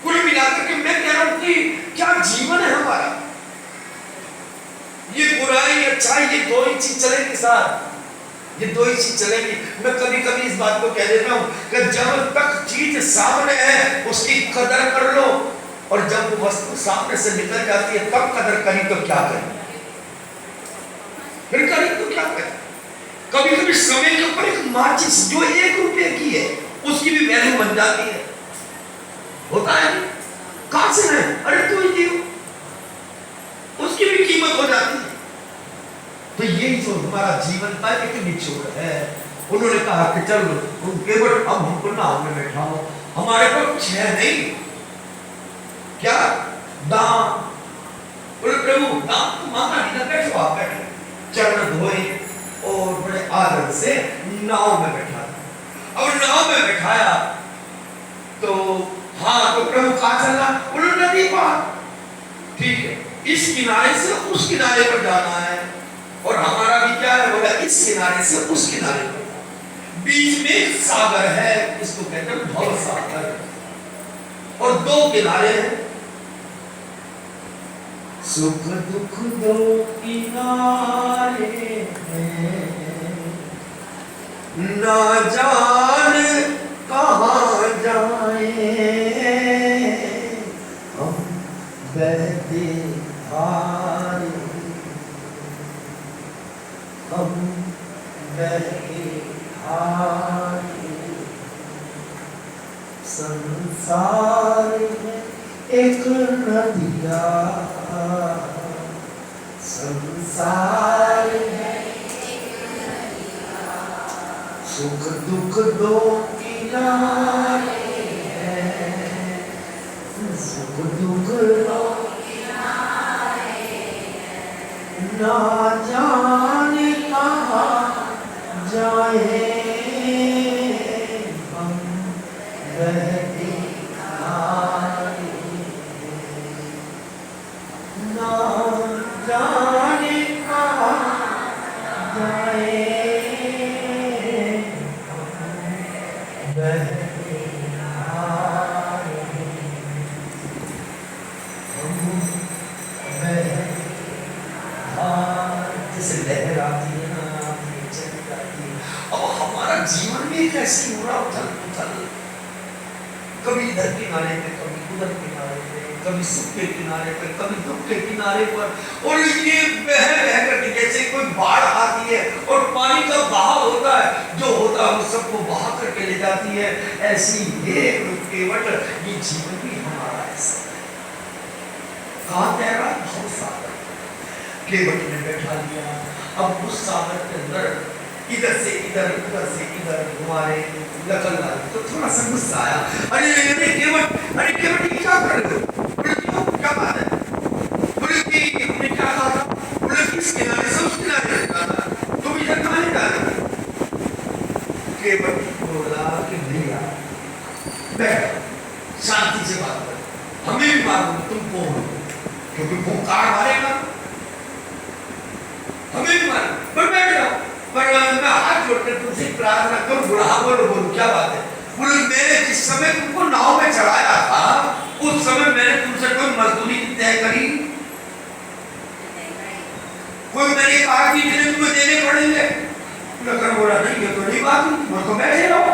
कुल मिलाकर के मैं कह रहा हूं कि क्या जीवन है हमारा, ये बुराई अच्छाई ये 2 ही चीज चलेगी साथ, ये 2 ही चीज चलेगी। मैं कभी कभी इस बात को कह देता हूं कि जब तक चीज सामने है उसकी कदर कर लो, और जब वो वस्तु सामने से निकल जाती है तब कदर करी तो क्या करें, फिर करी तो क्या करें। कभी कभी समय के ऊपर एक माचिस जो 1 रुपए की है उसकी भी वैल्यू बन जाती है, होता है कहां से है, अरे तू ही दियो, उसकी भी कीमत हो जाती है। तो यही जो हमारा जीवन का एक निचोड़ है। उन्होंने कहा कि चलो केवल अब हमको नाव में बैठाओ, हमारे पास कुछ है नहीं, क्या दाम, बोले प्रभु दाम तो मांगा नहीं ना, बैठो आप बैठो, चरण धोए और बड़े आदर से नाव में बैठा। अब नाव में बैठाया तो हाँ, तो प्रभु कहाँ चलना, बोले नदी पार, ठीक है, इस किनारे से उस किनारे पर जाना है, और हमारा भी क्या है, बोला इस किनारे से उस किनारे पर, बीच में एक सागर है, इसको कहते हैं भव सागर, और 2 किनारे हैं, सुख दुख 2 किनारे हैं, ना जान कहाँ जाए हम बहते धारे, हम बहते धारे, संसार में एक नदिया, संसार में सुख दुख 2 किनारे हैं, सुख दुख 2 किनारे हैं, ना जाने कहाँ जाए हम बहते धारे, ना जाने कहाँ जाए बहते धारे, हम बहते धारे, जैसे लहर आती है ना, चली जाती है। अब हमारा जीवन भी एक ऐसी हो रहा उथल पुथल, कभी इधर किनारे पे, कभी उधर किनारे पे, कभी सुख के किनारे पे, कभी दुख के किनारे पर, और ये बह बह करके जैसे कोई बाढ़ आती है और पानी का बहाव होता है, जो होता है वो सबको बहा करके ले जाती है, ऐसी एक केवट ये जीवन भी हमारा ऐसा है। कहाँ तैर रहा है, भव सागर, केवट ने बैठा लिया। अब उस सागर के अंदर इधर से इधर, उधर से इधर घुमारे लकल ला, तो थोड़ा सा गुस्सा आया, अरे केवट, अरे केवट ये क्या कर रहे हो, बोले क्यों क्या बात है, बोले कि हमने क्या कहा था, बोले किस किनारे से उस किनारे जाना, तुम इधर कहाँ नहीं जा रहे। केवट बोला कि भैया बैठ, शांति से बात कर, हमें भी मालूम तुम कौन हो, क्योंकि पुकार मारेगा, हमें भी मालूम, पर बैठ जाओ, पर मैं हाथ जोड़कर तुमसे प्रार्थना करूं, बुढ़ा बोलो क्या बात है, बोले मैंने जिस समय तुमको नाव में चढ़ाया था उस समय मैंने तुमसे कोई मजदूरी तय करी, कोई मैंने कहा कि जिन्हें तुम्हें देने पड़ेंगे, लेकिन बोला नहीं ये तो नहीं बात हुई, वो तो बैठे रहो,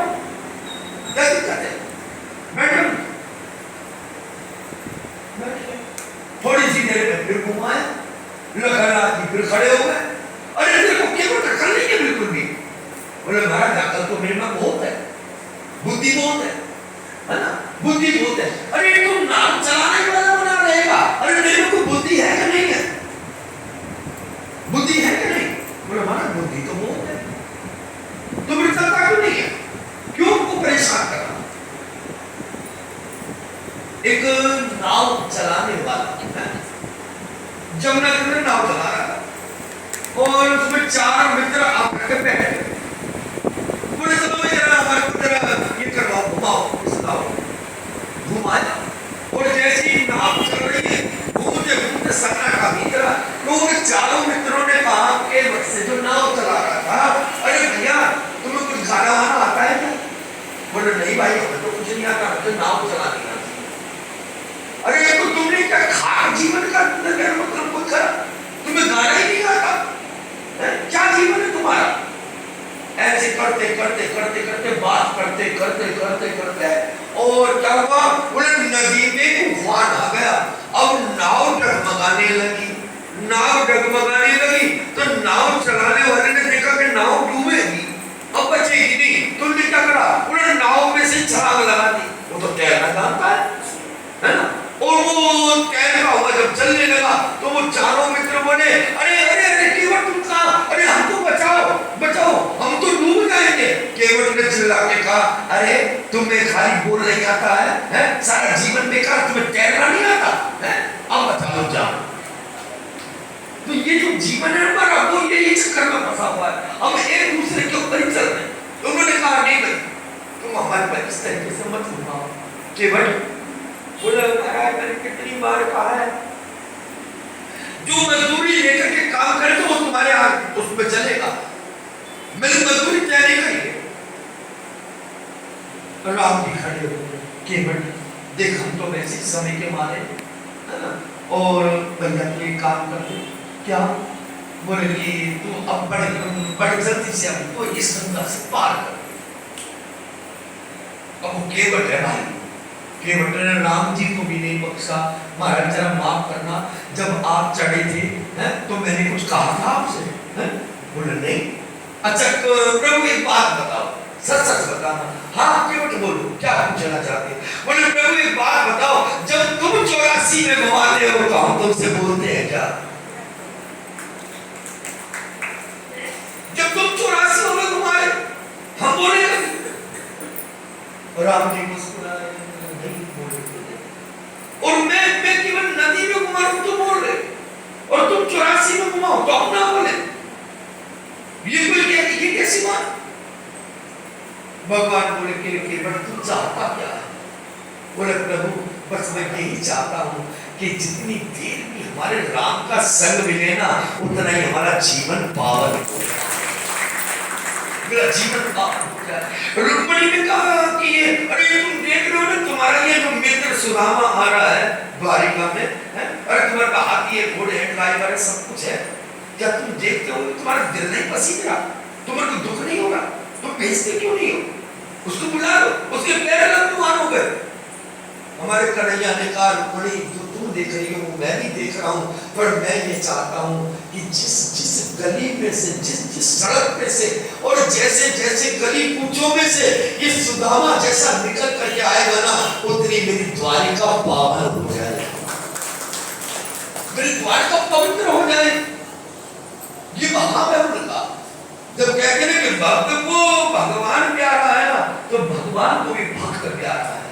क्या दिक्कत है, बैठो, थोड़ी सी देर में फिर घुमाए, लखन फिर खड़े हो गए, अरे देखो केवल अकल नहीं है बिल्कुल भी, बोले महाराज अकल तो मेरे में बहुत है, बुद्धि बहुत है ना, बुद्धि बहुत है, अरे तुम नाव चलाना ही बड़ा बना रहेगा, अरे मेरे को बुद्धि है कि नहीं है, करते करते करते और क्या हुआ, बोले नदी में तूफान आ गया। अब नाव डगमगाने लगी, नाव डगमगाने लगी तो नाव चलाने वाले ने देखा कि नाव डूबेगी, अब बचेगी नहीं, तो उन्होंने क्या करा, उन्होंने नाव में से छलांग लगा दी। वो तो तैरना जानता है ना, और वो तैरता हुआ जब चलने लगा तो वो चारों मित्र बोले, अरे अरे अरे केवट तुम कहाँ, अरे हमको बचाओ बचाओ, हम तो डूब जाएंगे। केवट ने चिल्ला के कहा, अरे तुम्हें खाली बोल नहीं आता है? सारा जीवन बेकार, तुम्हें तैरना नहीं आता है? अब बताओ जाओ। तो ये जो जीवन है हमारा, वो यही चक्कर में फंसा हुआ है, हम एक दूसरे के ऊपर ही चल रहे हैं। तो उन्होंने कहा, नहीं भाई तुम हमारे पर इस तरीके से मत घुमाओ। केवट बोला, महाराज मैंने कितनी बार कहा है, जो मजदूरी लेकर के काम करे तो वो तुम्हारे हाथ उसमें चलेगा, मेरी मजदूरी तय नहीं करेंगे। राम भी खड़े हो गए, केवट देख हम तो वैसे समय के मारे है ना, और भैया तू एक काम कर दे, क्या, बोले कि तू अब बड़े जल्दी से हमको इस गंगा से पार कर। अब वो केवट है भाई, केवट ने राम जी को भी नहीं बख्शा, महाराज जरा माफ करना, जब आप चढ़े थे हैं तो मैंने कुछ कहा था आपसे, हैं? बोले नहीं। अच्छा प्रभु एक बात बताओ, सच सच बताना। हाँ केवट बोलो, क्या पूछना चाहते? बोले प्रभु एक बात बताओ, जब तुम 84 में घुमाते हो तो हम तुमसे बोलते हैं क्या? जब तुम 84 में घुमाए हम बोले राम जी मुस्कुराए, नहीं बोले, और मैं केवल नदी में घुमा रहा हूं तो बोल रहे, और तुम 84 में घुमाओ तो हम ना बोले, ये कोई ये कैसी बात? भगवान बोले कि केवट तू चाहता क्या है? बोले प्रभु बस मैं यही चाहता हूँ कि जितनी देर भी हमारे राम का संग मिले ना, उतना ही हमारा जीवन पावन हो जाए, मेरा जीवन पावन हो जाए। रुक्मिणी ने कहा कि ये अरे तुम देख रहे हो ना, तुम्हारा ये जो मित्र सुदामा आ रहा है द्वारिका में, अरे तुम्हारा हाथी है, घोड़े हैं, ड्राइवर है, सब कुछ है, क्या तुम देखते हो तुम्हारा दिल नहीं पसीज रहा, तुम्हें कोई दुख नहीं हो रहा, तुम भेजते क्यों नहीं हो? उसको बुला लो, उसके पैर लग मानोगे। हमारे कन्हैया ने कहा, रुक्मिणी जो तुम देख रही हो मैं भी देख रहा हूँ, पर मैं ये चाहता हूँ कि जिस जिस गली में से, जिस जिस सड़क पे से, और जैसे जैसे गली कूचों में से ये सुदामा जैसा निकल करके आएगा ना, उतनी मेरी द्वारिका पावन हो जाए, मेरी द्वारिका पवित्र हो जाए। ये महामहिम का जब कहते हैं कि भक्त को भगवान प्यारा है ना, तो भगवान को भी भक्त प्यारा है।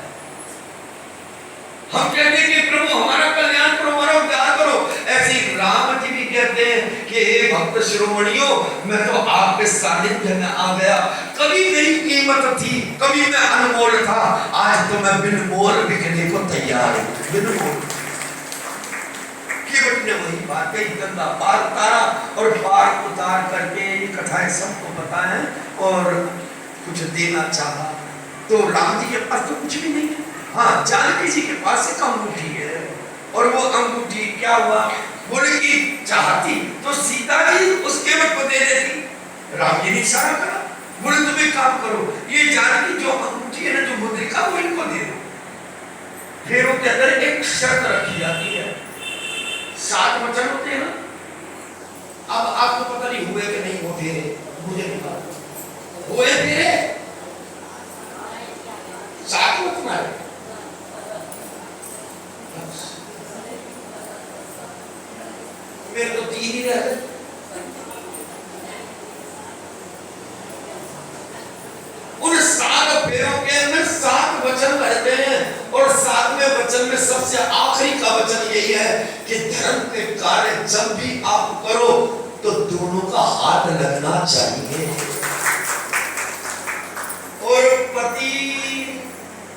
हम कहते हैं कि प्रभु हमारा कल्याण करो, हमारा उद्धार करो, ऐसे ही राम जी भी कहते हैं कि हे भक्त शिरोमणियों, मैं तो आपके सानिध्य में आ गया, कभी मेरी कीमत थी, कभी मैं अनमोल था, आज तो मैं बिन मोल बिकने को तैयार हूं, बिन मोल। केवट ने वही बात कही, गंगा पार उतारा, और पार उतार करके ये कथाएं सबको पता है, और कुछ देना चाहा तो राम जी के पास तो कुछ भी नहीं है। हाँ जानकी जी के पास एक अंगूठी है, और वो अंगूठी क्या हुआ, बोले कि चाहती तो सीता जी उस केवट को दे देती। राम जी ने इशारा करा, बोले तुम एक काम करो, ये जानकी जो अंगूठी है ना, जो मुद्रिका, वो इनको दे दो। फेरों के अंदर एक शर्त रखी जाती है, 7 वचन होते हैं ना, अब आपको पता नहीं हुए कि नहीं वो फेरे, मुझे नहीं पता हुए फेरे, 7 वचन है। मेरे तो 3 ही रह गए। उन 7 फेरों के अंदर 7 वचन रहते हैं, और 7वें वचन में सबसे आखिरी का वचन यही है कि धर्म के कार्य जब भी आप करो तो दोनों का हाथ लगना चाहिए, और पति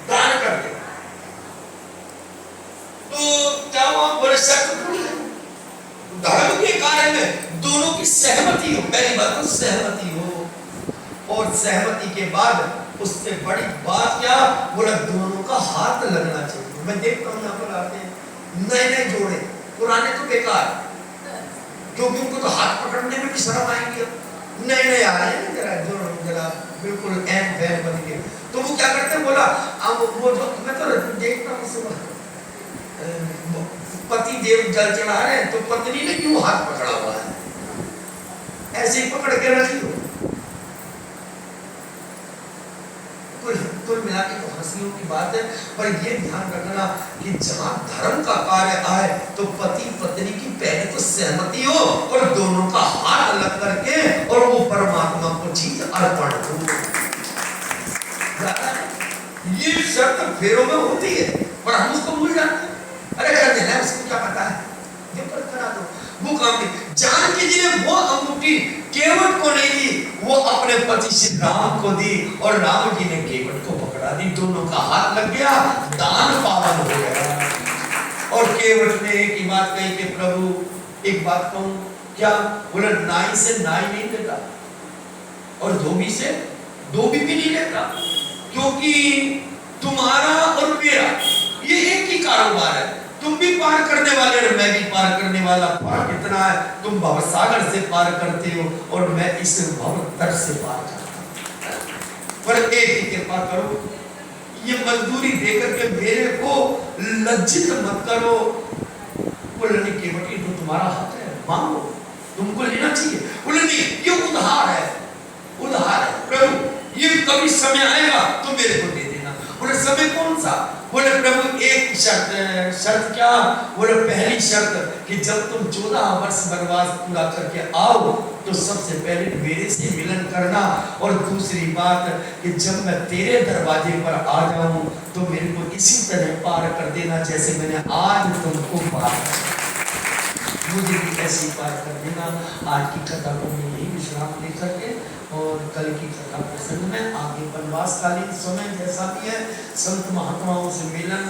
दान कर दे तो क्या वहां बोले धर्म के कार्य में दोनों की सहमति हो, पहली बात तो सहमति हो, और सहमति के बाद उससे बड़ी बात क्या, बोला दोनों का हाथ लगना चाहिए। मैं देखता हूँ यहाँ पर आते हैं नए नए जोड़े, पुराने तो बेकार, क्योंकि उनको तो हाथ पकड़ने में भी शर्म आएगी, अब नए नए आ रहे हैं जरा जो जरा बिल्कुल एम फैन बन के, तो वो क्या करते हैं, बोला अब वो जो मैं तो देखता हूँ सुबह पति देव जल चढ़ा रहे हैं तो पत्नी ने क्यों हाथ पकड़ा हुआ है, ऐसे ही पकड़ के रखी हो। कुल मिला के तो हंसियों की बात है, पर ये ध्यान रखना कि जहां धर्म का कार्य आए तो पति पत्नी की पहले तो सहमति हो और दोनों का हाथ अलग करके और वो परमात्मा को चीज अर्पण हो। ये शर्त फेरों में होती है पर हम उसको भूल जाते हैं। अरे कर देना है, उसको क्या पता है, ये पर करा दो वो काम नहीं। जानकी जी ने वो अंगूठी केवट को नहीं दी, वो अपने पति श्री राम को दी और राम जी ने केवट को पकड़ा दी, दोनों का हाथ लग गया, दान पावन हो गया। और केवट ने एक ही बात कही कि प्रभु एक बात कहूं क्या, बोला नाई से नाई नहीं देता और धोबी से धोबी भी नहीं लेता, क्योंकि तुम्हारा और मेरा ये एक ही कारोबार है, तुम भी पार करने वाले और मैं भी पार करने वाला। फर्क इतना है, तुम भवसागर से पार करते हो और मैं इस भवतर से पार करता हूं। पर एक ही कृपा करो, ये मजदूरी देकर के मेरे को लज्जित मत करो। बोले नहीं केवटी तो तुम्हारा हक है, मांगो, तुमको लेना चाहिए। बोले नहीं ये उधार है, उधार है प्रभु, ये कभी समय आएगा तो मेरे को दे देना। बोले समय कौन सा, बोले प्रभु एक शर्त क्या, बोले पहली शर्त कि जब तुम 14 वर्ष वनवास पूरा करके आओ तो सबसे पहले मेरे से मिलन करना, और दूसरी बात कि जब मैं तेरे दरवाजे पर आ जाऊं तो मेरे को इसी तरह पार कर देना जैसे मैंने आज तुमको पार किया, मुझे भी ऐसे पार कर देना। आज की कथा को मैं यही विश्राम लेकर के और कल की कथा प्रसंग में आगे वनवासकालीन समय जैसा भी है संत महात्माओं से मिलन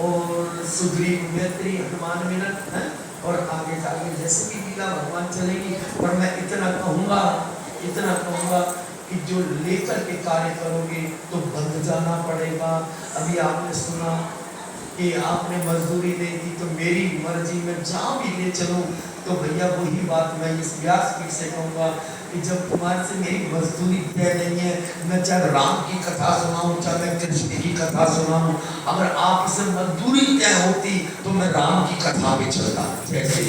और सुग्रीव मैत्री हनुमान मिलन है, और आगे जाके जैसे भी लीला भगवान चलेगी। पर मैं इतना कहूँगा कि जो लेकर के कार्य करोगे तो बंध जाना पड़ेगा। अभी आपने सुना कि आपने मजदूरी दे दी तो मेरी मर्जी में जहाँ भी ले चलूँ, तो भैया वही बात मैं इस व्यासपीठ से कहूँगा कि जब तुम्हारे से मेरी मजदूरी तय नहीं है, मैं चाहे राम की कथा सुनाऊँ चाहे मैं कृष्ण की कथा सुनाऊँ, अगर आपसे मजदूरी तय होती तो मैं राम की कथा भी चलता। जैसे